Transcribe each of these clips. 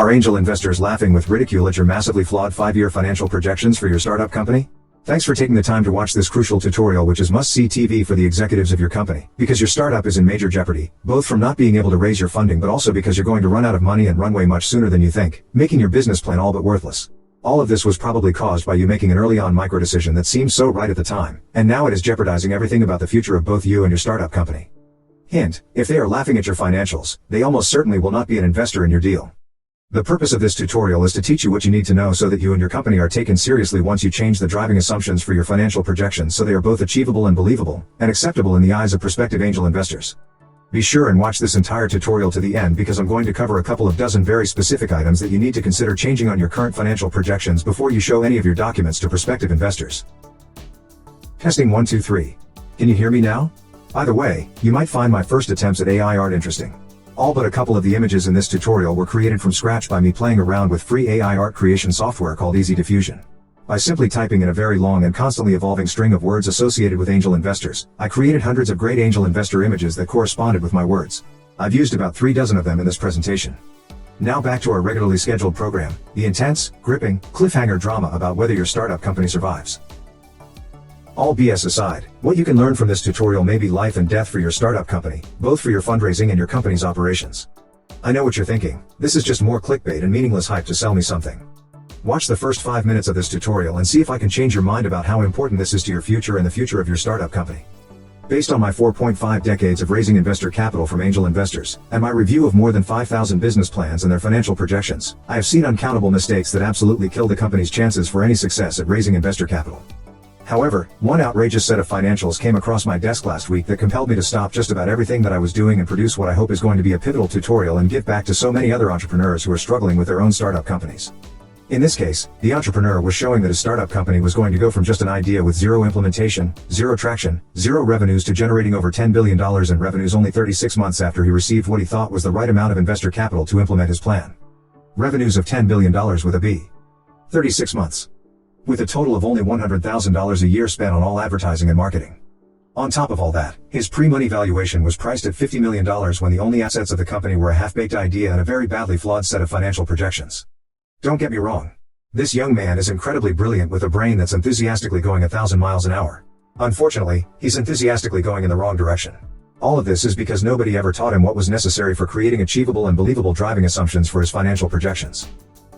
Are angel investors laughing with ridicule at your massively flawed 5-year financial projections for your startup company? Thanks for taking the time to watch this crucial tutorial, which is must-see TV for the executives of your company, because your startup is in major jeopardy, both from not being able to raise your funding but also because you're going to run out of money and runway much sooner than you think, making your business plan all but worthless. All of this was probably caused by you making an early-on micro-decision that seemed so right at the time, and now it is jeopardizing everything about the future of both you and your startup company. Hint: if they are laughing at your financials, they almost certainly will not be an investor in your deal. The purpose of this tutorial is to teach you what you need to know so that you and your company are taken seriously once you change the driving assumptions for your financial projections so they are both achievable and believable, and acceptable in the eyes of prospective angel investors. Be sure and watch this entire tutorial to the end because I'm going to cover a couple of dozen very specific items that you need to consider changing on your current financial projections before you show any of your documents to prospective investors. Testing 1 2 3. Can you hear me now? By the way, you might find my first attempts at AI art interesting. All but a couple of the images in this tutorial were created from scratch by me playing around with free AI art creation software called Easy Diffusion. By simply typing in a very long and constantly evolving string of words associated with angel investors, I created hundreds of great angel investor images that corresponded with my words. I've used about 3 dozen of them in this presentation. Now back to our regularly scheduled program, the intense, gripping, cliffhanger drama about whether your startup company survives. All BS aside, what you can learn from this tutorial may be life and death for your startup company, both for your fundraising and your company's operations. I know what you're thinking: this is just more clickbait and meaningless hype to sell me something. Watch the first 5 minutes of this tutorial and see if I can change your mind about how important this is to your future and the future of your startup company. Based on my 4.5 decades of raising investor capital from angel investors, and my review of more than 5,000 business plans and their financial projections, I have seen uncountable mistakes that absolutely kill the company's chances for any success at raising investor capital. However, one outrageous set of financials came across my desk last week that compelled me to stop just about everything that I was doing and produce what I hope is going to be a pivotal tutorial and give back to so many other entrepreneurs who are struggling with their own startup companies. In this case, the entrepreneur was showing that his startup company was going to go from just an idea with zero implementation, zero traction, zero revenues to generating over $10 billion in revenues only 36 months after he received what he thought was the right amount of investor capital to implement his plan. Revenues of $10 billion with a B. 36 months. With a total of only $100,000 a year spent on all advertising and marketing. On top of all that, his pre-money valuation was priced at $50 million when the only assets of the company were a half-baked idea and a very badly flawed set of financial projections. Don't get me wrong. This young man is incredibly brilliant with a brain that's enthusiastically going 1,000 miles an hour. Unfortunately, he's enthusiastically going in the wrong direction. All of this is because nobody ever taught him what was necessary for creating achievable and believable driving assumptions for his financial projections.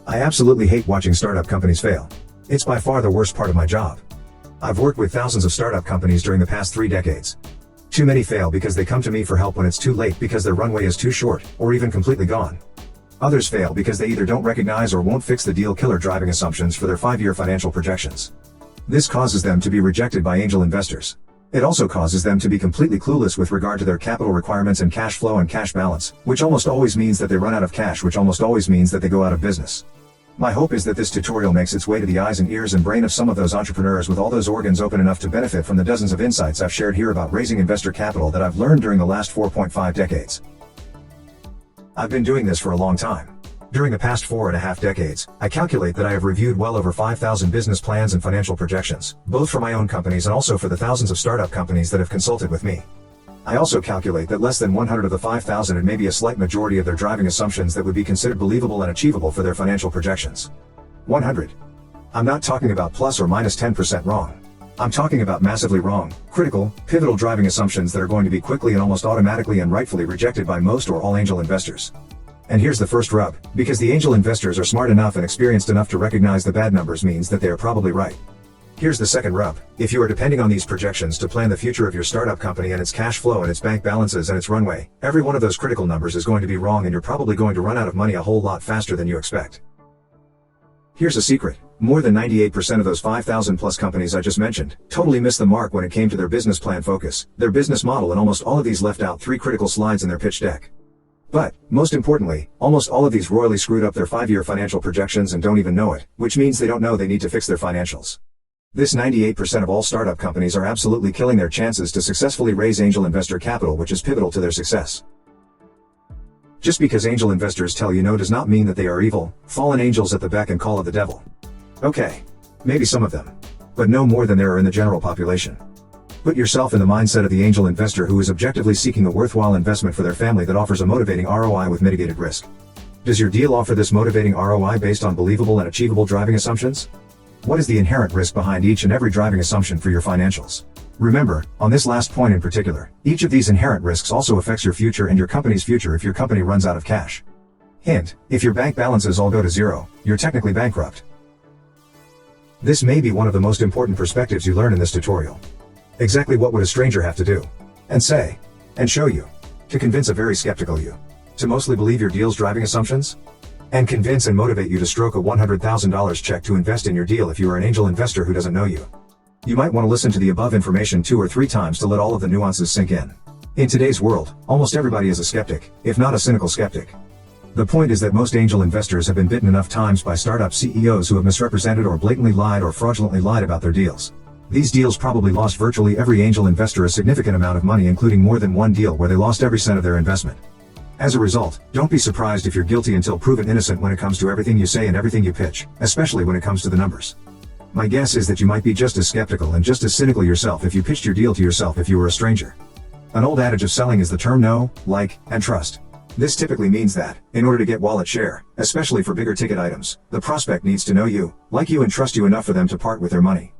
I absolutely hate watching startup companies fail. It's by far the worst part of my job. I've worked with thousands of startup companies during the past 3 decades. Too many fail because they come to me for help when it's too late because their runway is too short, or even completely gone. Others fail because they either don't recognize or won't fix the deal killer driving assumptions for their 5-year financial projections. This causes them to be rejected by angel investors. It also causes them to be completely clueless with regard to their capital requirements and cash flow and cash balance, which almost always means that they run out of cash, which almost always means that they go out of business. My hope is that this tutorial makes its way to the eyes and ears and brain of some of those entrepreneurs with all those organs open enough to benefit from the dozens of insights I've shared here about raising investor capital that I've learned during the last 4.5 decades. I've been doing this for a long time. During the past 4.5 decades, I calculate that I have reviewed well over 5,000 business plans and financial projections, both for my own companies and also for the thousands of startup companies that have consulted with me. I also calculate that less than 100 of the 5,000 and maybe a slight majority of their driving assumptions that would be considered believable and achievable for their financial projections. 100. I'm not talking about plus or minus 10% wrong. I'm talking about massively wrong, critical, pivotal driving assumptions that are going to be quickly and almost automatically and rightfully rejected by most or all angel investors. And here's the first rub: because the angel investors are smart enough and experienced enough to recognize the bad numbers means that they are probably right. Here's the second rub: if you are depending on these projections to plan the future of your startup company and its cash flow and its bank balances and its runway, every one of those critical numbers is going to be wrong and you're probably going to run out of money a whole lot faster than you expect. Here's a secret: more than 98% of those 5,000 plus companies I just mentioned totally missed the mark when it came to their business plan focus, their business model, and almost all of these left out 3 critical slides in their pitch deck. But, most importantly, almost all of these royally screwed up their 5-year financial projections and don't even know it, which means they don't know they need to fix their financials. This 98% of all startup companies are absolutely killing their chances to successfully raise angel investor capital, which is pivotal to their success. Just because angel investors tell you no does not mean that they are evil, fallen angels at the beck and call of the devil. Okay. Maybe some of them. But no more than there are in the general population. Put yourself in the mindset of the angel investor who is objectively seeking a worthwhile investment for their family that offers a motivating ROI with mitigated risk. Does your deal offer this motivating ROI based on believable and achievable driving assumptions? What is the inherent risk behind each and every driving assumption for your financials? Remember, on this last point in particular, each of these inherent risks also affects your future and your company's future if your company runs out of cash. Hint, if your bank balances all go to zero, you're technically bankrupt. This may be one of the most important perspectives you learn in this tutorial. Exactly what would a stranger have to do, and say, and show you, to convince a very skeptical you, to mostly believe your deal's driving assumptions? And convince and motivate you to stroke a $100,000 check to invest in your deal if you are an angel investor who doesn't know you. You might want to listen to the above information 2 or 3 times to let all of the nuances sink in. In today's world, almost everybody is a skeptic, if not a cynical skeptic. The point is that most angel investors have been bitten enough times by startup CEOs who have misrepresented or blatantly lied or fraudulently lied about their deals. These deals probably lost virtually every angel investor a significant amount of money, including more than one deal where they lost every cent of their investment. As a result, don't be surprised if you're guilty until proven innocent when it comes to everything you say and everything you pitch, especially when it comes to the numbers. My guess is that you might be just as skeptical and just as cynical yourself if you pitched your deal to yourself if you were a stranger. An old adage of selling is the term know, like, and trust. This typically means that, in order to get wallet share, especially for bigger ticket items, the prospect needs to know you, like you, and trust you enough for them to part with their money.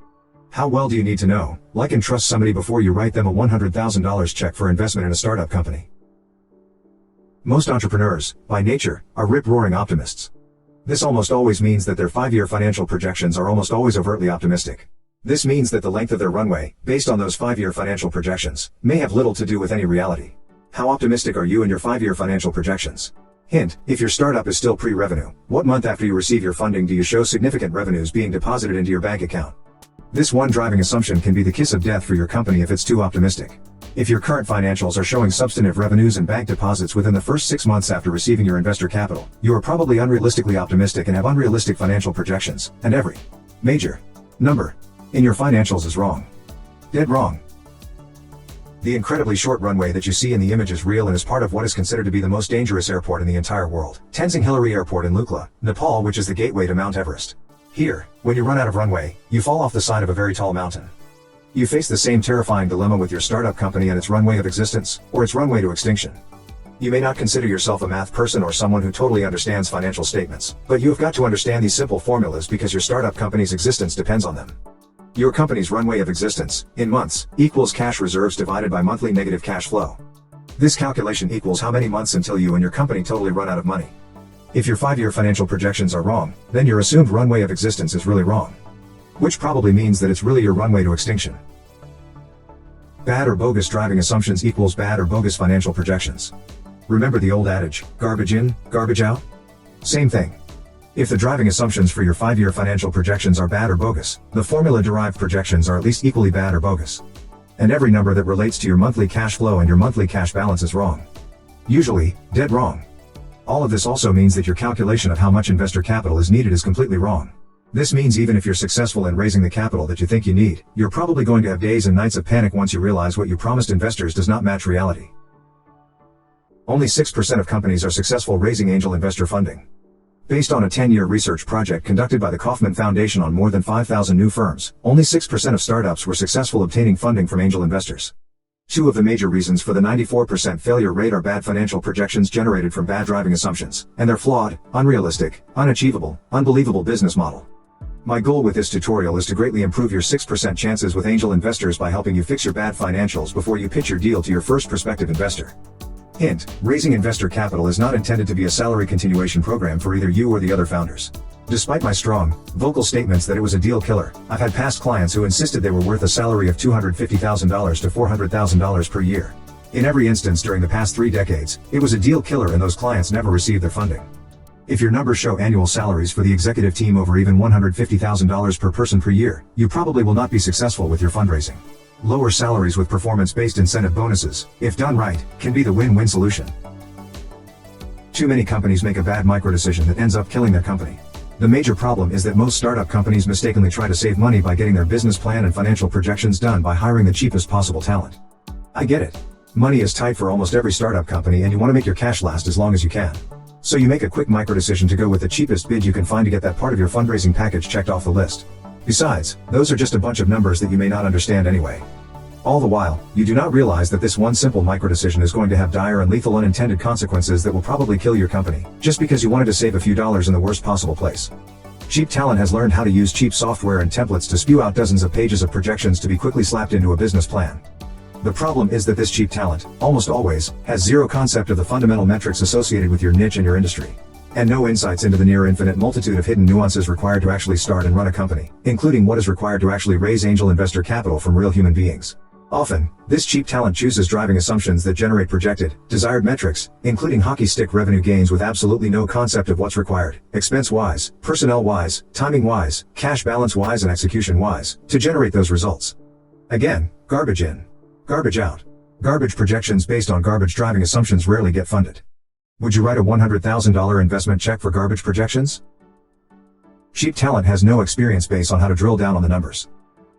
How well do you need to know, like, and trust somebody before you write them a $100,000 check for investment in a startup company? Most entrepreneurs, by nature, are rip-roaring optimists. This almost always means that their 5-year financial projections are almost always overtly optimistic. This means that the length of their runway, based on those 5-year financial projections, may have little to do with any reality. How optimistic are you in your 5-year financial projections? Hint, if your startup is still pre-revenue, what month after you receive your funding do you show significant revenues being deposited into your bank account? This one driving assumption can be the kiss of death for your company if it's too optimistic. If your current financials are showing substantive revenues and bank deposits within the first 6 months after receiving your investor capital, you are probably unrealistically optimistic and have unrealistic financial projections, and every major number in your financials is wrong. Dead wrong. The incredibly short runway that you see in the image is real and is part of what is considered to be the most dangerous airport in the entire world, Tenzing Hillary Airport in Lukla, Nepal, which is the gateway to Mount Everest. Here, when you run out of runway, you fall off the side of a very tall mountain. You face the same terrifying dilemma with your startup company and its runway of existence, or its runway to extinction. You may not consider yourself a math person or someone who totally understands financial statements, but you have got to understand these simple formulas because your startup company's existence depends on them. Your company's runway of existence, in months, equals cash reserves divided by monthly negative cash flow. This calculation equals how many months until you and your company totally run out of money. If your 5-year financial projections are wrong, then your assumed runway of existence is really wrong. Which probably means that it's really your runway to extinction. Bad or bogus driving assumptions equals bad or bogus financial projections. Remember the old adage, garbage in, garbage out? Same thing. If the driving assumptions for your 5-year financial projections are bad or bogus, the formula-derived projections are at least equally bad or bogus. And every number that relates to your monthly cash flow and your monthly cash balance is wrong. Usually, dead wrong. All of this also means that your calculation of how much investor capital is needed is completely wrong. This means even if you're successful in raising the capital that you think you need, you're probably going to have days and nights of panic once you realize what you promised investors does not match reality. Only 6% of companies are successful raising angel investor funding. Based on a 10-year research project conducted by the Kauffman Foundation on more than 5,000 new firms, only 6% of startups were successful obtaining funding from angel investors. 2 of the major reasons for the 94% failure rate are bad financial projections generated from bad driving assumptions, and their flawed, unrealistic, unachievable, unbelievable business model. My goal with this tutorial is to greatly improve your 6% chances with angel investors by helping you fix your bad financials before you pitch your deal to your first prospective investor. Hint, raising investor capital is not intended to be a salary continuation program for either you or the other founders. Despite my strong, vocal statements that it was a deal killer, I've had past clients who insisted they were worth a salary of $250,000 to $400,000 per year. In every instance during the past 3 decades, it was a deal killer and those clients never received their funding. If your numbers show annual salaries for the executive team over even $150,000 per person per year, you probably will not be successful with your fundraising. Lower salaries with performance-based incentive bonuses, if done right, can be the win-win solution. Too many companies make a bad microdecision that ends up killing their company. The major problem is that most startup companies mistakenly try to save money by getting their business plan and financial projections done by hiring the cheapest possible talent. I get it. Money is tight for almost every startup company and you want to make your cash last as long as you can. So you make a quick microdecision to go with the cheapest bid you can find to get that part of your fundraising package checked off the list. Besides, those are just a bunch of numbers that you may not understand anyway. All the while, you do not realize that this one simple microdecision is going to have dire and lethal unintended consequences that will probably kill your company, just because you wanted to save a few dollars in the worst possible place. Cheap talent has learned how to use cheap software and templates to spew out dozens of pages of projections to be quickly slapped into a business plan. The problem is that this cheap talent, almost always, has zero concept of the fundamental metrics associated with your niche and your industry, and no insights into the near infinite multitude of hidden nuances required to actually start and run a company, including what is required to actually raise angel investor capital from real human beings. Often, this cheap talent chooses driving assumptions that generate projected, desired metrics, including hockey stick revenue gains with absolutely no concept of what's required, expense-wise, personnel-wise, timing-wise, cash balance-wise and execution-wise, to generate those results. Again, garbage in, garbage out. Garbage projections based on garbage driving assumptions rarely get funded. Would you write a $100,000 investment check for garbage projections? Cheap talent has no experience base on how to drill down on the numbers.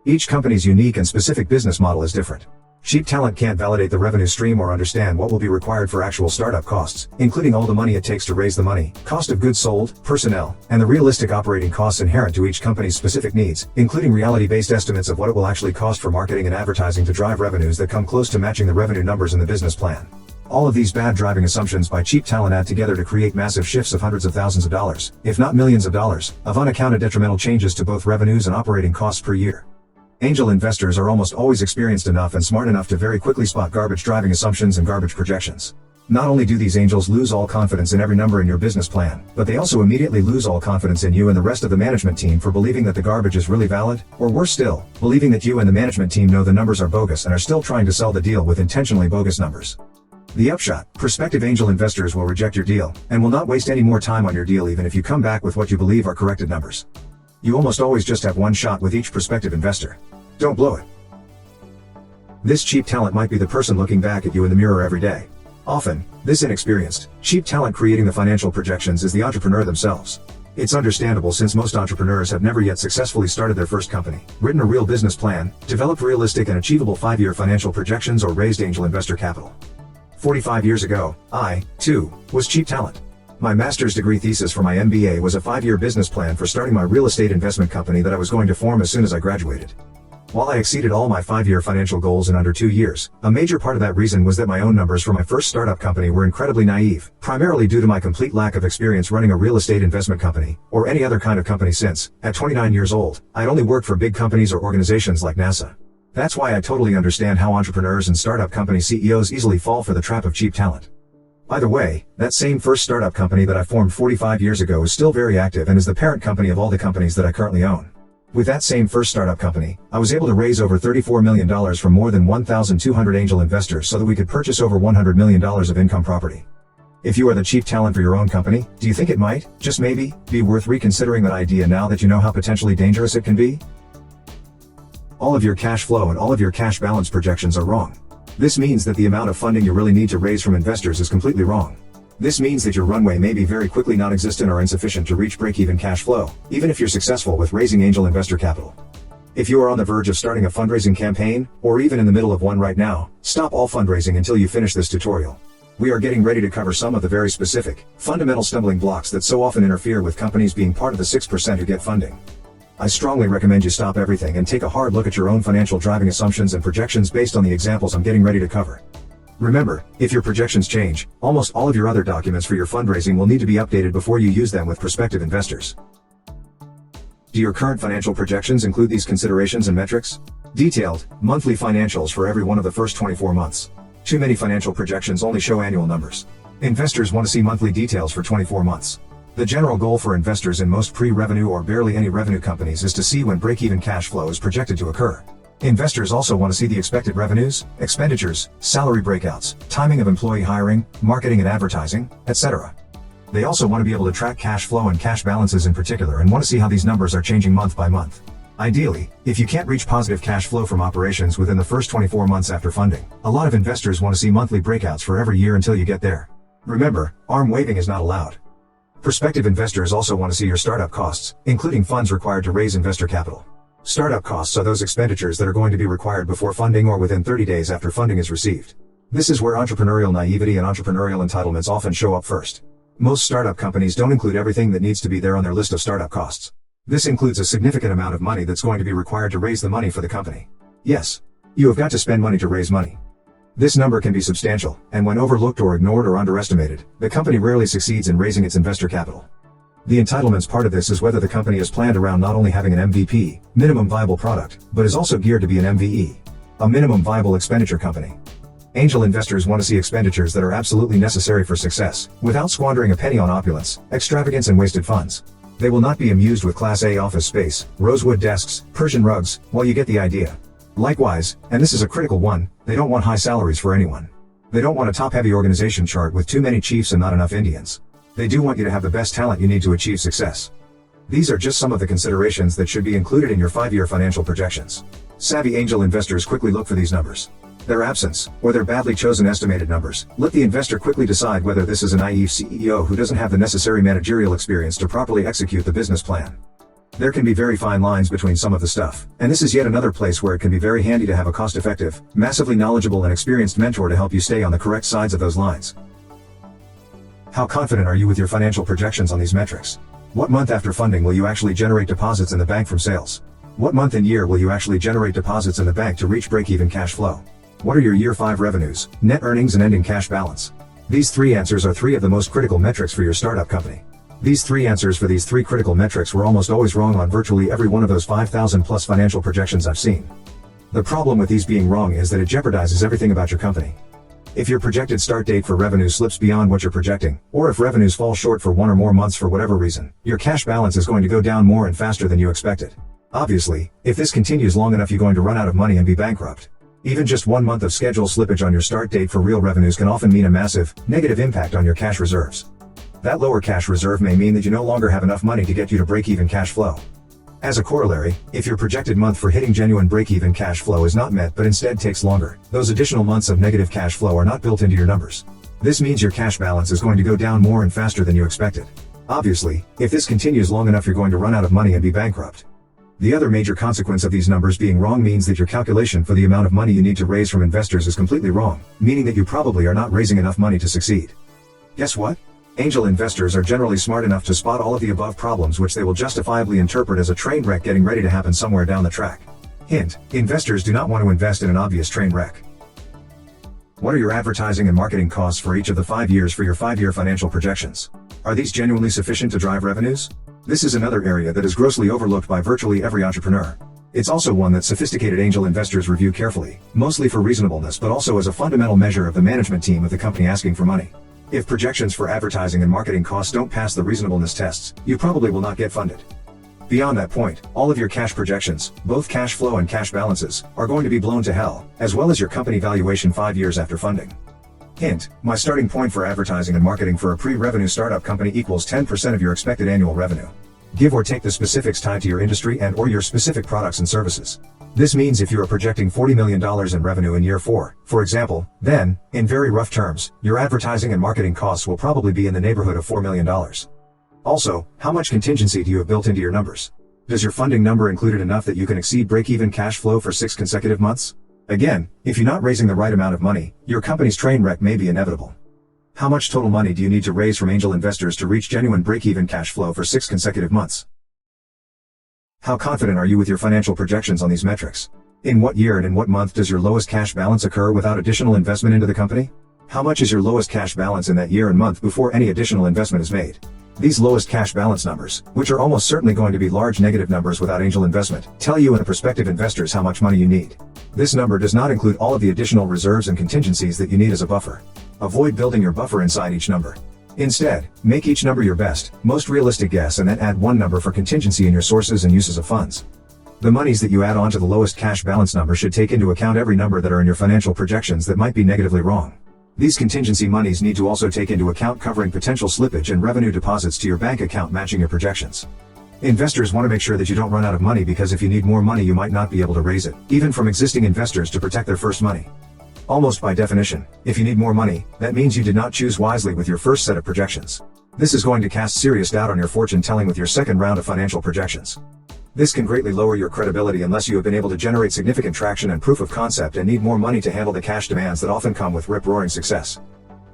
Each company's unique and specific business model is different. Cheap talent can't validate the revenue stream or understand what will be required for actual startup costs, including all the money it takes to raise the money, cost of goods sold, personnel, and the realistic operating costs inherent to each company's specific needs, including reality-based estimates of what it will actually cost for marketing and advertising to drive revenues that come close to matching the revenue numbers in the business plan. All of these bad driving assumptions by cheap talent add together to create massive shifts of hundreds of thousands of dollars, if not millions of dollars, of unaccounted detrimental changes to both revenues and operating costs per year. Angel investors are almost always experienced enough and smart enough to very quickly spot garbage driving assumptions and garbage projections. Not only do these angels lose all confidence in every number in your business plan, but they also immediately lose all confidence in you and the rest of the management team for believing that the garbage is really valid, or worse still, believing that you and the management team know the numbers are bogus and are still trying to sell the deal with intentionally bogus numbers. The upshot: prospective angel investors will reject your deal, and will not waste any more time on your deal even if you come back with what you believe are corrected numbers. You almost always just have one shot with each prospective investor. Don't blow it. This cheap talent might be the person looking back at you in the mirror every day. Often, this inexperienced, cheap talent creating the financial projections is the entrepreneur themselves. It's understandable since most entrepreneurs have never yet successfully started their first company, written a real business plan, developed realistic and achievable 5-year financial projections or raised angel investor capital. 45 years ago, I, too, was cheap talent. My master's degree thesis for my MBA was a 5-year business plan for starting my real estate investment company that I was going to form as soon as I graduated. While I exceeded all my 5-year financial goals in under 2 years, a major part of that reason was that my own numbers for my first startup company were incredibly naive, primarily due to my complete lack of experience running a real estate investment company, or any other kind of company since, at 29 years old, I'd only worked for big companies or organizations like NASA. That's why I totally understand how entrepreneurs and startup company CEOs easily fall for the trap of cheap talent. By the way, that same first startup company that I formed 45 years ago is still very active and is the parent company of all the companies that I currently own. With that same first startup company, I was able to raise over $34 million from more than 1,200 angel investors so that we could purchase over $100 million of income property. If you are the cheap talent for your own company, do you think it might, just maybe, be worth reconsidering that idea now that you know how potentially dangerous it can be? All of your cash flow and all of your cash balance projections are wrong. This means that the amount of funding you really need to raise from investors is completely wrong. This means that your runway may be very quickly non-existent or insufficient to reach break-even cash flow, even if you're successful with raising angel investor capital. If you are on the verge of starting a fundraising campaign, or even in the middle of one right now, stop all fundraising until you finish this tutorial. We are getting ready to cover some of the very specific, fundamental stumbling blocks that so often interfere with companies being part of the 6% who get funding. I strongly recommend you stop everything and take a hard look at your own financial driving assumptions and projections based on the examples I'm getting ready to cover. Remember, if your projections change, almost all of your other documents for your fundraising will need to be updated before you use them with prospective investors. Do your current financial projections include these considerations and metrics? Detailed, monthly financials for every one of the first 24 months. Too many financial projections only show annual numbers. Investors want to see monthly details for 24 months. The general goal for investors in most pre-revenue or barely any revenue companies is to see when break-even cash flow is projected to occur. Investors also want to see the expected revenues, expenditures, salary breakouts, timing of employee hiring, marketing and advertising, etc. They also want to be able to track cash flow and cash balances in particular and want to see how these numbers are changing month by month. Ideally, if you can't reach positive cash flow from operations within the first 24 months after funding, a lot of investors want to see monthly breakouts for every year until you get there. Remember, arm waving is not allowed. Prospective investors also want to see your startup costs, including funds required to raise investor capital. Startup costs are those expenditures that are going to be required before funding or within 30 days after funding is received. This is where entrepreneurial naivety and entrepreneurial entitlements often show up first. Most startup companies don't include everything that needs to be there on their list of startup costs. This includes a significant amount of money that's going to be required to raise the money for the company. Yes. You have got to spend money to raise money. This number can be substantial, and when overlooked or ignored or underestimated, the company rarely succeeds in raising its investor capital. The entitlements part of this is whether the company is planned around not only having an MVP, minimum viable product, but is also geared to be an MVE, a minimum viable expenditure company. Angel investors want to see expenditures that are absolutely necessary for success, without squandering a penny on opulence, extravagance and wasted funds. They will not be amused with Class A office space, rosewood desks, Persian rugs, well, you get the idea. Likewise, and this is a critical one, they don't want high salaries for anyone. They don't want a top-heavy organization chart with too many chiefs and not enough Indians. They do want you to have the best talent you need to achieve success. These are just some of the considerations that should be included in your 5-year financial projections. Savvy angel investors quickly look for these numbers. Their absence, or their badly chosen estimated numbers, let the investor quickly decide whether this is a naive CEO who doesn't have the necessary managerial experience to properly execute the business plan. There can be very fine lines between some of the stuff, and this is yet another place where it can be very handy to have a cost-effective, massively knowledgeable and experienced mentor to help you stay on the correct sides of those lines. How confident are you with your financial projections on these metrics? What month after funding will you actually generate deposits in the bank from sales? What month and year will you actually generate deposits in the bank to reach break-even cash flow? What are your year 5 revenues, net earnings and ending cash balance? These 3 answers are 3 of the most critical metrics for your startup company. These 3 answers for these 3 critical metrics were almost always wrong on virtually every one of those 5,000 plus financial projections I've seen. The problem with these being wrong is that it jeopardizes everything about your company. If your projected start date for revenue slips beyond what you're projecting, or if revenues fall short for 1 or more months for whatever reason, your cash balance is going to go down more and faster than you expected. Obviously, if this continues long enough, you're going to run out of money and be bankrupt. Even just 1 month of schedule slippage on your start date for real revenues can often mean a massive, negative impact on your cash reserves. That lower cash reserve may mean that you no longer have enough money to get you to break-even cash flow. As a corollary, if your projected month for hitting genuine break-even cash flow is not met but instead takes longer, those additional months of negative cash flow are not built into your numbers. This means your cash balance is going to go down more and faster than you expected. Obviously, if this continues long enough, you're going to run out of money and be bankrupt. The other major consequence of these numbers being wrong means that your calculation for the amount of money you need to raise from investors is completely wrong, meaning that you probably are not raising enough money to succeed. Guess what? Angel investors are generally smart enough to spot all of the above problems, which they will justifiably interpret as a train wreck getting ready to happen somewhere down the track. Hint: investors do not want to invest in an obvious train wreck. What are your advertising and marketing costs for each of the 5 years for your 5-year financial projections? Are these genuinely sufficient to drive revenues? This is another area that is grossly overlooked by virtually every entrepreneur. It's also one that sophisticated angel investors review carefully, mostly for reasonableness but also as a fundamental measure of the management team of the company asking for money. If projections for advertising and marketing costs don't pass the reasonableness tests, you probably will not get funded. Beyond that point, all of your cash projections, both cash flow and cash balances, are going to be blown to hell, as well as your company valuation 5 years after funding. Hint: my starting point for advertising and marketing for a pre-revenue startup company equals 10% of your expected annual revenue. Give or take the specifics tied to your industry and or your specific products and services. This means if you are projecting $40 million in revenue in year 4, for example, then, in very rough terms, your advertising and marketing costs will probably be in the neighborhood of $4 million. Also, how much contingency do you have built into your numbers? Does your funding number include enough that you can exceed break-even cash flow for 6 consecutive months? Again, if you're not raising the right amount of money, your company's train wreck may be inevitable. How much total money do you need to raise from angel investors to reach genuine break-even cash flow for 6 consecutive months? How confident are you with your financial projections on these metrics? In what year and in what month does your lowest cash balance occur without additional investment into the company? How much is your lowest cash balance in that year and month before any additional investment is made? These lowest cash balance numbers, which are almost certainly going to be large negative numbers without angel investment, tell you and the prospective investors how much money you need. This number does not include all of the additional reserves and contingencies that you need as a buffer. Avoid building your buffer inside each number. Instead, make each number your best, most realistic guess and then add 1 number for contingency in your sources and uses of funds. The monies that you add on to the lowest cash balance number should take into account every number that are in your financial projections that might be negatively wrong. These contingency monies need to also take into account covering potential slippage and revenue deposits to your bank account matching your projections. Investors want to make sure that you don't run out of money, because if you need more money you might not be able to raise it, even from existing investors, to protect their first money. Almost by definition, if you need more money, that means you did not choose wisely with your first set of projections. This is going to cast serious doubt on your fortune telling with your second round of financial projections. This can greatly lower your credibility unless you have been able to generate significant traction and proof of concept and need more money to handle the cash demands that often come with rip-roaring success.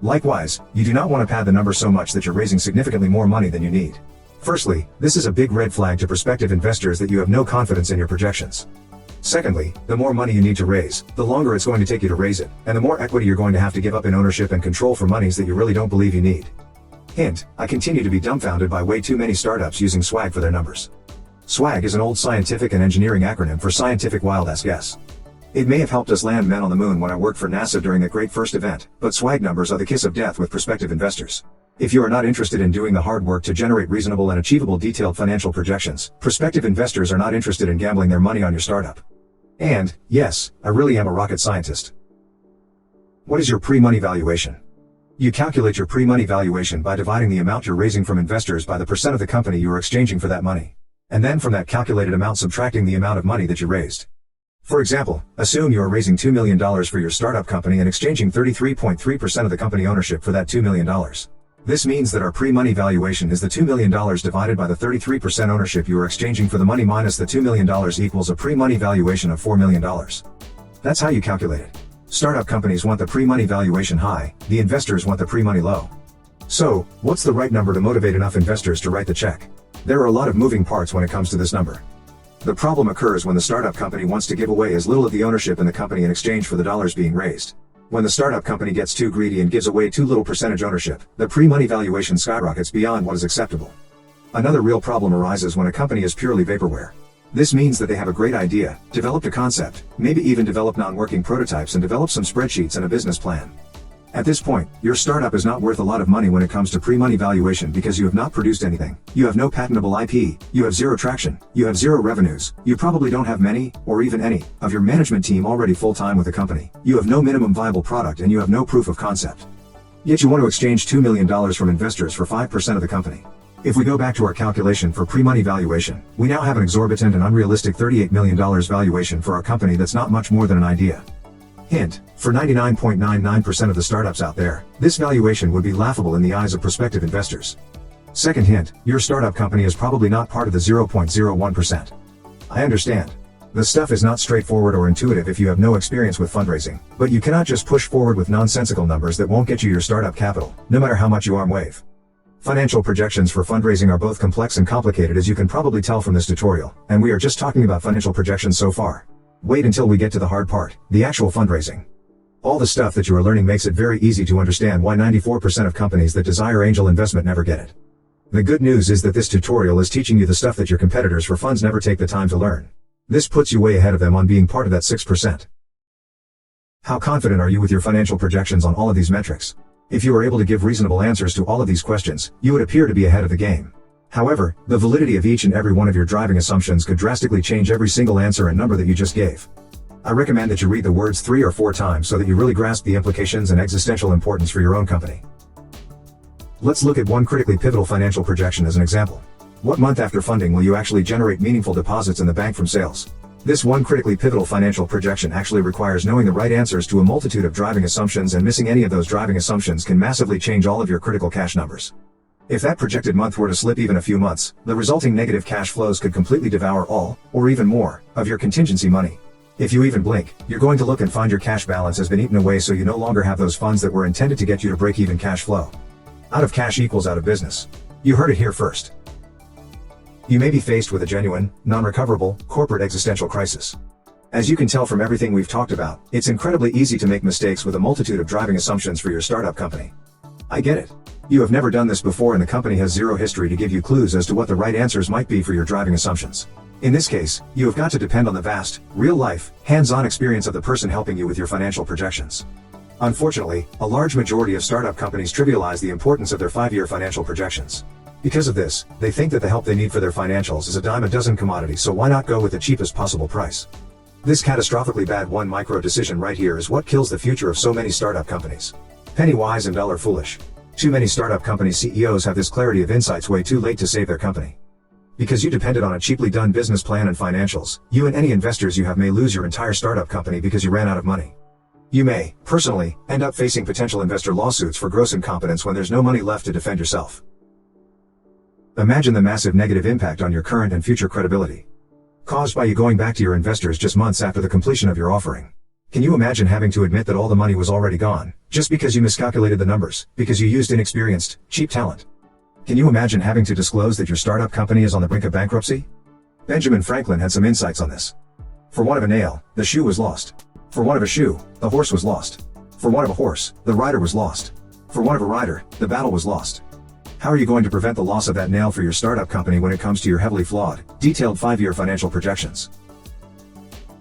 Likewise, you do not want to pad the number so much that you're raising significantly more money than you need. Firstly, this is a big red flag to prospective investors that you have no confidence in your projections. Secondly, the more money you need to raise, the longer it's going to take you to raise it, and the more equity you're going to have to give up in ownership and control for monies that you really don't believe you need. Hint, I continue to be dumbfounded by way too many startups using swag for their numbers. Swag is an old scientific and engineering acronym for scientific wild-ass guess. It may have helped us land men on the moon when I worked for NASA during that great first event, but swag numbers are the kiss of death with prospective investors. If you are not interested in doing the hard work to generate reasonable and achievable detailed financial projections, prospective investors are not interested in gambling their money on your startup. And, yes, I really am a rocket scientist. What is your pre-money valuation? You calculate your pre-money valuation by dividing the amount you're raising from investors by the percent of the company you are exchanging for that money. And then from that calculated amount subtracting the amount of money that you raised. For example, assume you are raising $2 million for your startup company and exchanging 33.3% of the company ownership for that $2 million. This means that our pre-money valuation is the $2 million divided by the 33% ownership you are exchanging for the money minus the $2 million equals a pre-money valuation of $4 million. That's how you calculate it. Startup companies want the pre-money valuation high, the investors want the pre-money low. So, what's the right number to motivate enough investors to write the check? There are a lot of moving parts when it comes to this number. The problem occurs when the startup company wants to give away as little of the ownership in the company in exchange for the dollars being raised. When the startup company gets too greedy and gives away too little percentage ownership, the pre-money valuation skyrockets beyond what is acceptable. Another real problem arises when a company is purely vaporware. This means that they have a great idea, developed a concept, maybe even developed non-working prototypes and developed some spreadsheets and a business plan. At this point, your startup is not worth a lot of money when it comes to pre-money valuation because you have not produced anything, you have no patentable IP, you have zero traction, you have zero revenues, you probably don't have many, or even any, of your management team already full-time with the company, you have no minimum viable product and you have no proof of concept. Yet you want to exchange $2 million from investors for 5% of the company. If we go back to our calculation for pre-money valuation, we now have an exorbitant and unrealistic $38 million valuation for our company that's not much more than an idea. Hint, for 99.99% of the startups out there, this valuation would be laughable in the eyes of prospective investors. Second hint, your startup company is probably not part of the 0.01%. I understand. The stuff is not straightforward or intuitive if you have no experience with fundraising, but you cannot just push forward with nonsensical numbers that won't get you your startup capital, no matter how much you arm wave. Financial projections for fundraising are both complex and complicated as you can probably tell from this tutorial, and we are just talking about financial projections so far. Wait until we get to the hard part, the actual fundraising. All the stuff that you are learning makes it very easy to understand why 94% of companies that desire angel investment never get it. The good news is that this tutorial is teaching you the stuff that your competitors for funds never take the time to learn. This puts you way ahead of them on being part of that 6%. How confident are you with your financial projections on all of these metrics? If you are able to give reasonable answers to all of these questions, you would appear to be ahead of the game. However, the validity of each and every one of your driving assumptions could drastically change every single answer and number that you just gave. I recommend that you read the words 3 or 4 times so that you really grasp the implications and existential importance for your own company. Let's look at one critically pivotal financial projection as an example. What month after funding will you actually generate meaningful deposits in the bank from sales? This one critically pivotal financial projection actually requires knowing the right answers to a multitude of driving assumptions, and missing any of those driving assumptions can massively change all of your critical cash numbers. If that projected month were to slip even a few months, the resulting negative cash flows could completely devour all, or even more, of your contingency money. If you even blink, you're going to look and find your cash balance has been eaten away, so you no longer have those funds that were intended to get you to break even cash flow. Out of cash equals out of business. You heard it here first. You may be faced with a genuine, non-recoverable, corporate existential crisis. As you can tell from everything we've talked about, it's incredibly easy to make mistakes with a multitude of driving assumptions for your startup company. I get it. You have never done this before and the company has zero history to give you clues as to what the right answers might be for your driving assumptions. In this case, you have got to depend on the vast, real-life, hands-on experience of the person helping you with your financial projections. Unfortunately, a large majority of startup companies trivialize the importance of their 5-year financial projections. Because of this, they think that the help they need for their financials is a dime a dozen commodity, so why not go with the cheapest possible price? This catastrophically bad one micro decision right here is what kills the future of so many startup companies. Penny wise and dollar foolish. Too many startup company CEOs have this clarity of insights way too late to save their company. Because you depended on a cheaply done business plan and financials, you and any investors you have may lose your entire startup company because you ran out of money. You may, personally, end up facing potential investor lawsuits for gross incompetence when there's no money left to defend yourself. Imagine the massive negative impact on your current and future credibility caused by you going back to your investors just months after the completion of your offering. Can you imagine having to admit that all the money was already gone, just because you miscalculated the numbers, because you used inexperienced, cheap talent? Can you imagine having to disclose that your startup company is on the brink of bankruptcy? Benjamin Franklin had some insights on this. For want of a nail, the shoe was lost. For want of a shoe, the horse was lost. For want of a horse, the rider was lost. For want of a rider, the battle was lost. How are you going to prevent the loss of that nail for your startup company when it comes to your heavily flawed, detailed 5-year financial projections?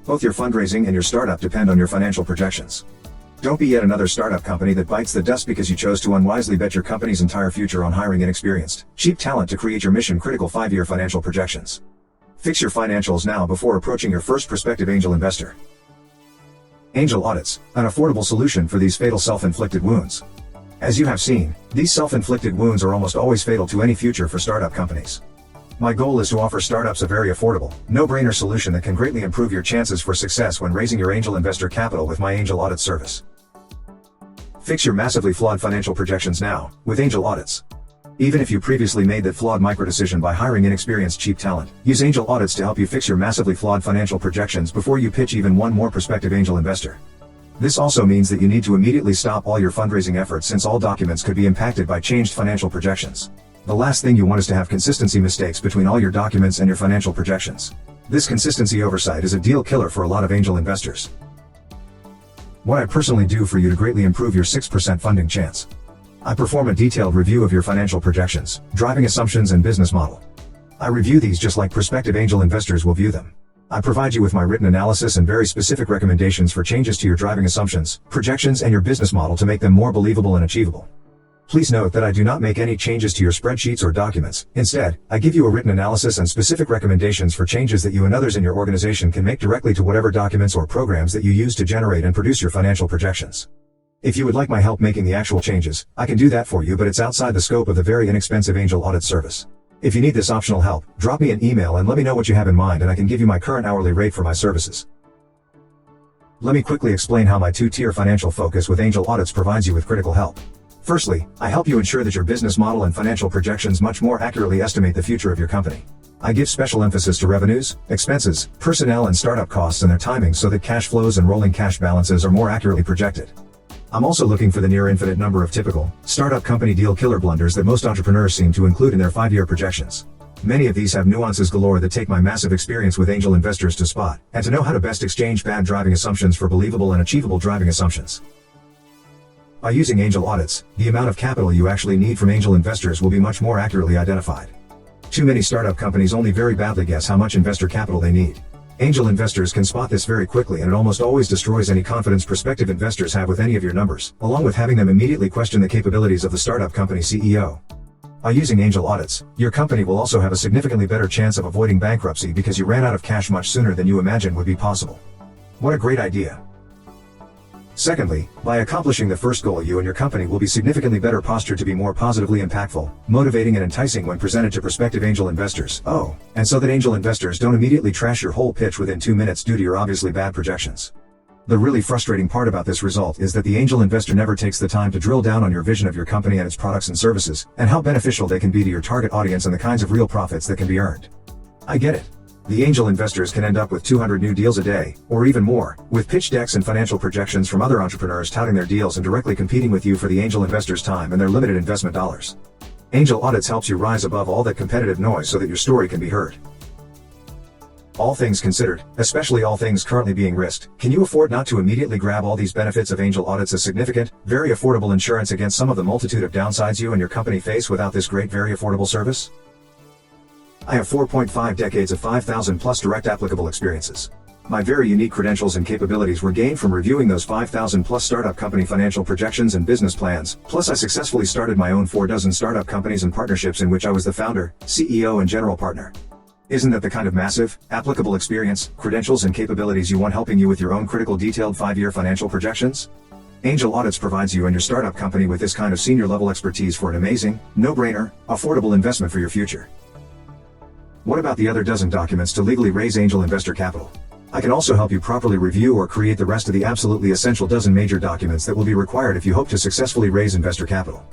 Both your fundraising and your startup depend on your financial projections. Don't be yet another startup company that bites the dust because you chose to unwisely bet your company's entire future on hiring inexperienced, cheap talent to create your mission-critical 5-year financial projections. Fix your financials now before approaching your first prospective angel investor. Angel audits, an affordable solution for these fatal self-inflicted wounds. As you have seen, these self-inflicted wounds are almost always fatal to any future for startup companies. My goal is to offer startups a very affordable, no-brainer solution that can greatly improve your chances for success when raising your angel investor capital with my angel audit service. Fix your massively flawed financial projections now, with angel audits. Even if you previously made that flawed microdecision by hiring inexperienced cheap talent, use angel audits to help you fix your massively flawed financial projections before you pitch even one more prospective angel investor. This also means that you need to immediately stop all your fundraising efforts since all documents could be impacted by changed financial projections. The last thing you want is to have consistency mistakes between all your documents and your financial projections. This consistency oversight is a deal killer for a lot of angel investors. What I personally do for you to greatly improve your 6% funding chance. I perform a detailed review of your financial projections, driving assumptions and business model. I review these just like prospective angel investors will view them. I provide you with my written analysis and very specific recommendations for changes to your driving assumptions, projections and your business model to make them more believable and achievable. Please note that I do not make any changes to your spreadsheets or documents. Instead, I give you a written analysis and specific recommendations for changes that you and others in your organization can make directly to whatever documents or programs that you use to generate and produce your financial projections. If you would like my help making the actual changes, I can do that for you, but it's outside the scope of the very inexpensive angel audit service. If you need this optional help, drop me an email and let me know what you have in mind and I can give you my current hourly rate for my services. Let me quickly explain how my 2-tier financial focus with angel audits provides you with critical help. Firstly, I help you ensure that your business model and financial projections much more accurately estimate the future of your company. I give special emphasis to revenues, expenses, personnel and startup costs and their timing so that cash flows and rolling cash balances are more accurately projected. I'm also looking for the near infinite number of typical, startup company deal killer blunders that most entrepreneurs seem to include in their 5-year projections. Many of these have nuances galore that take my massive experience with angel investors to spot, and to know how to best exchange bad driving assumptions for believable and achievable driving assumptions. By using angel audits, the amount of capital you actually need from angel investors will be much more accurately identified. Too many startup companies only very badly guess how much investor capital they need. Angel investors can spot this very quickly and it almost always destroys any confidence prospective investors have with any of your numbers, along with having them immediately question the capabilities of the startup company CEO. By using angel audits, your company will also have a significantly better chance of avoiding bankruptcy because you ran out of cash much sooner than you imagined would be possible. What a great idea! Secondly, by accomplishing the first goal, you and your company will be significantly better postured to be more positively impactful, motivating and enticing when presented to prospective angel investors. Oh, and so that angel investors don't immediately trash your whole pitch within 2 minutes due to your obviously bad projections. The really frustrating part about this result is that the angel investor never takes the time to drill down on your vision of your company and its products and services, and how beneficial they can be to your target audience and the kinds of real profits that can be earned. I get it. The angel investors can end up with 200 new deals a day, or even more, with pitch decks and financial projections from other entrepreneurs touting their deals and directly competing with you for the angel investors' time and their limited investment dollars. Angel audits helps you rise above all that competitive noise so that your story can be heard. All things considered, especially all things currently being risked, can you afford not to immediately grab all these benefits of angel audits as significant, very affordable insurance against some of the multitude of downsides you and your company face without this great, very affordable service? I have 4.5 decades of 5,000 plus direct applicable experiences. My very unique credentials and capabilities were gained from reviewing those 5,000 plus startup company financial projections and business plans, plus I successfully started my own 4 dozen startup companies and partnerships in which I was the founder, CEO and general partner. Isn't that the kind of massive, applicable experience, credentials and capabilities you want helping you with your own critical detailed 5-year financial projections? Angel Audits provides you and your startup company with this kind of senior level expertise for an amazing, no-brainer, affordable investment for your future. What about the other dozen documents to legally raise angel investor capital? I can also help you properly review or create the rest of the absolutely essential dozen major documents that will be required if you hope to successfully raise investor capital.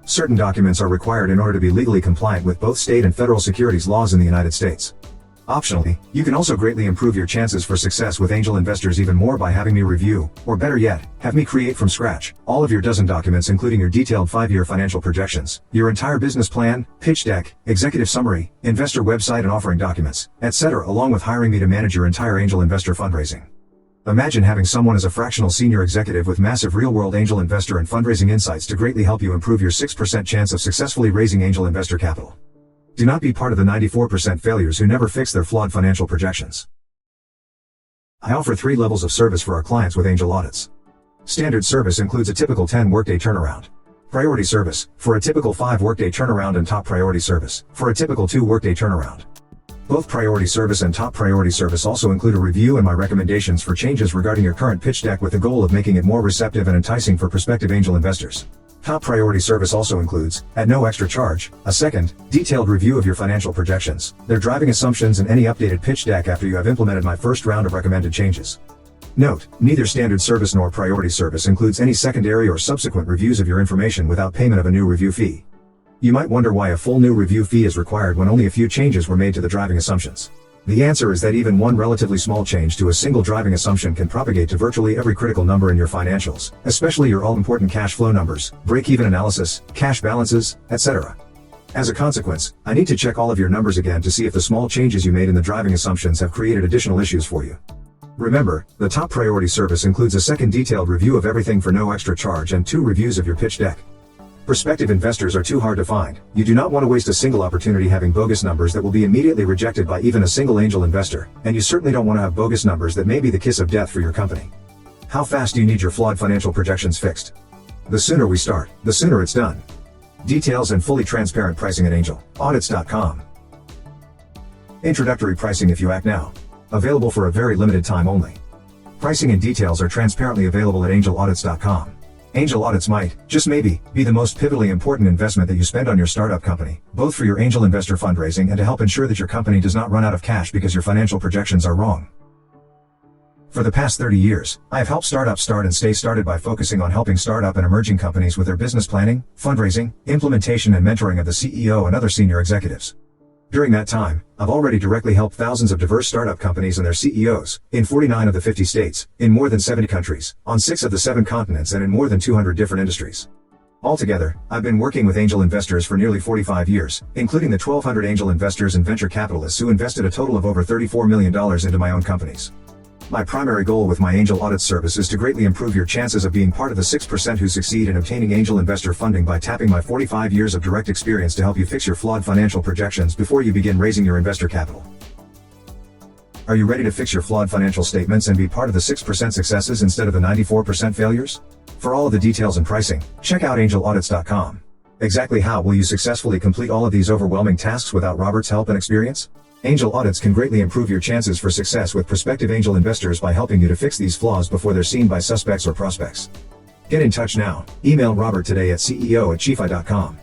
Certain documents are required in order to be legally compliant with both state and federal securities laws in the United States. Optionally, you can also greatly improve your chances for success with angel investors even more by having me review, or better yet, have me create from scratch, all of your dozen documents including your detailed 5-year financial projections, your entire business plan, pitch deck, executive summary, investor website and offering documents, etc. along with hiring me to manage your entire angel investor fundraising. Imagine having someone as a fractional senior executive with massive real-world angel investor and fundraising insights to greatly help you improve your 6% chance of successfully raising angel investor capital. Do not be part of the 94% failures who never fix their flawed financial projections. I offer 3 levels of service for our clients with angel audits. Standard service includes a typical 10-workday turnaround. Priority service, for a typical 5-workday turnaround, and top priority service, for a typical 2-workday turnaround. Both priority service and top priority service also include a review and my recommendations for changes regarding your current pitch deck with the goal of making it more receptive and enticing for prospective angel investors. Top priority service also includes, at no extra charge, a second, detailed review of your financial projections, their driving assumptions and any updated pitch deck after you have implemented my first round of recommended changes. Note, neither standard service nor priority service includes any secondary or subsequent reviews of your information without payment of a new review fee. You might wonder why a full new review fee is required when only a few changes were made to the driving assumptions. The answer is that even one relatively small change to a single driving assumption can propagate to virtually every critical number in your financials, especially your all-important cash flow numbers, break-even analysis, cash balances, etc. As a consequence, I need to check all of your numbers again to see if the small changes you made in the driving assumptions have created additional issues for you. Remember, the top priority service includes a second detailed review of everything for no extra charge and 2 reviews of your pitch deck. Prospective investors are too hard to find. You do not want to waste a single opportunity having bogus numbers that will be immediately rejected by even a single angel investor, and you certainly don't want to have bogus numbers that may be the kiss of death for your company. How fast do you need your flawed financial projections fixed? The sooner we start, the sooner it's done. Details and fully transparent pricing at angelaudits.com. Introductory pricing if you act now. Available for a very limited time only. Pricing and details are transparently available at angelaudits.com. Angel audits might, just maybe, be the most pivotally important investment that you spend on your startup company, both for your angel investor fundraising and to help ensure that your company does not run out of cash because your financial projections are wrong. For the past 30 years, I have helped startups start and stay started by focusing on helping startup and emerging companies with their business planning, fundraising, implementation and mentoring of the CEO and other senior executives. During that time, I've already directly helped thousands of diverse startup companies and their CEOs, in 49 of the 50 states, in more than 70 countries, on 6 of the 7 continents and in more than 200 different industries. Altogether, I've been working with angel investors for nearly 45 years, including the 1,200 angel investors and venture capitalists who invested a total of over $34 million into my own companies. My primary goal with my angel audit service is to greatly improve your chances of being part of the 6% who succeed in obtaining angel investor funding by tapping my 45 years of direct experience to help you fix your flawed financial projections before you begin raising your investor capital. Are you ready to fix your flawed financial statements and be part of the 6% successes instead of the 94% failures? For all of the details and pricing, check out angelaudits.com. Exactly how will you successfully complete all of these overwhelming tasks without Robert's help and experience? Angel audits can greatly improve your chances for success with prospective angel investors by helping you to fix these flaws before they're seen by suspects or prospects. Get in touch now. Email Robert today at ceo@chiefai.com.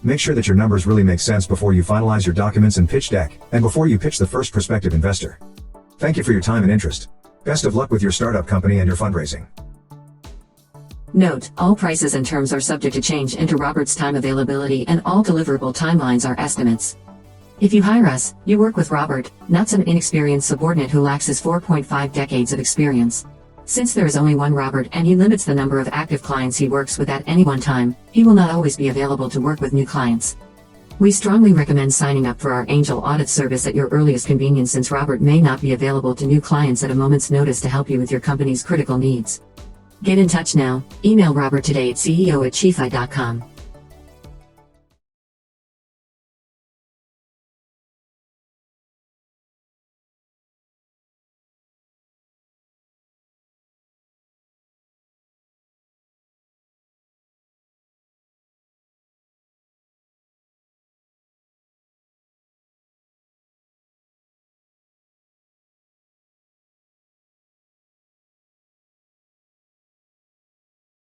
Make sure that your numbers really make sense before you finalize your documents and pitch deck, and before you pitch the first prospective investor. Thank you for your time and interest. Best of luck with your startup company and your fundraising. Note, all prices and terms are subject to change into Robert's time availability, and all deliverable timelines are estimates. If you hire us, you work with Robert, not some inexperienced subordinate who lacks his 4.5 decades of experience. Since there is only one Robert and he limits the number of active clients he works with at any one time, he will not always be available to work with new clients. We strongly recommend signing up for our angel audit service at your earliest convenience, since Robert may not be available to new clients at a moment's notice to help you with your company's critical needs. Get in touch now. Email Robert today at ceo@chiefai.com.